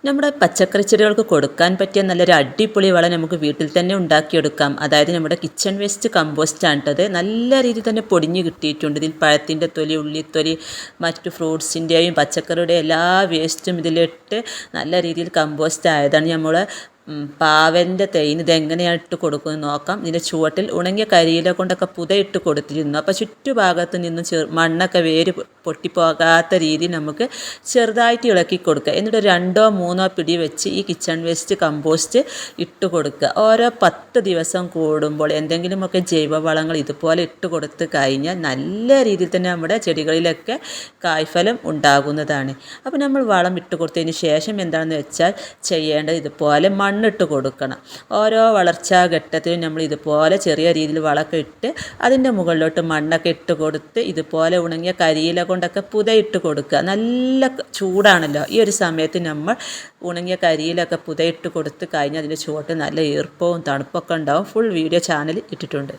നമ്മുടെ പച്ചക്കറി ചെടികൾക്ക് കൊടുക്കാൻ പറ്റിയ നല്ലൊരു അടിപൊളി വളം നമുക്ക് വീട്ടിൽ തന്നെ ഉണ്ടാക്കിയെടുക്കാം. അതായത് നമ്മുടെ കിച്ചൺ വേസ്റ്റ് കമ്പോസ്റ്റാണ് കേട്ടത്. നല്ല രീതിയിൽ തന്നെ പൊടിഞ്ഞ് കിട്ടിയിട്ടുണ്ട്. ഇതിൽ പഴത്തിൻ്റെ തൊലി, ഉള്ളിത്തൊലി, മറ്റു ഫ്രൂട്ട്സിൻ്റെയും പച്ചക്കറിയുടെ എല്ലാ വേസ്റ്റും ഇതിലിട്ട് നല്ല രീതിയിൽ കമ്പോസ്റ്റ് ആയതാണ്. നമ്മൾ പാവലിൻ്റെ തേയിന് ഇതെങ്ങനെയാണ് ഇട്ട് കൊടുക്കുന്നത് നോക്കാം. ഇതിൻ്റെ ചുവട്ടിൽ ഉണങ്ങിയ കരിയില കൊണ്ടൊക്കെ പുതയിട്ട് കൊടുത്തിരുന്നു. അപ്പോൾ ചുറ്റുഭാഗത്ത് നിന്നും മണ്ണൊക്കെ വേര് പൊട്ടിപ്പോകാത്ത രീതിയിൽ നമുക്ക് ചെറുതായിട്ട് ഇളക്കി കൊടുക്കുക. എന്നിട്ട് 2-3 പിടി വെച്ച് ഈ കിച്ചൺ വേസ്റ്റ് കമ്പോസ്റ്റ് ഇട്ട് കൊടുക്കുക. ഓരോ 10 ദിവസം കൂടുമ്പോൾ എന്തെങ്കിലുമൊക്കെ ജൈവവളങ്ങൾ ഇതുപോലെ ഇട്ട് കൊടുത്ത് കഴിഞ്ഞാൽ നല്ല രീതിയിൽ തന്നെ നമ്മുടെ ചെടികളിലൊക്കെ കായ്ഫലം ഉണ്ടാകുന്നതാണ്. അപ്പോൾ നമ്മൾ വളം ഇട്ട് കൊടുത്തതിന് ശേഷം എന്താണെന്ന് വെച്ചാൽ ചെയ്യേണ്ടത് ഇതുപോലെ മണ്ണിട്ട് കൊടുക്കണം. ഓരോ വളർച്ചാ ഘട്ടത്തിലും നമ്മൾ ഇതുപോലെ ചെറിയ രീതിയിൽ വളമൊക്കെ ഇട്ട് അതിൻ്റെ മുകളിലോട്ട് മണ്ണൊക്കെ ഇട്ട് കൊടുത്ത് ഇതുപോലെ ഉണങ്ങിയ കരിയില കൊണ്ടൊക്കെ പുതയിട്ട് കൊടുക്കുക. നല്ല ചൂടാണല്ലോ, ഈ ഒരു സമയത്ത് നമ്മൾ ഉണങ്ങിയ കരിയിലൊക്കെ പുതയിട്ട് കൊടുത്ത് കഴിഞ്ഞാൽ അതിൻ്റെ ചുവട്ട് നല്ല ഈർപ്പവും തണുപ്പൊക്കെ ഉണ്ടാവും. ഫുൾ വീഡിയോ ചാനൽ ഇട്ടിട്ടുണ്ട്.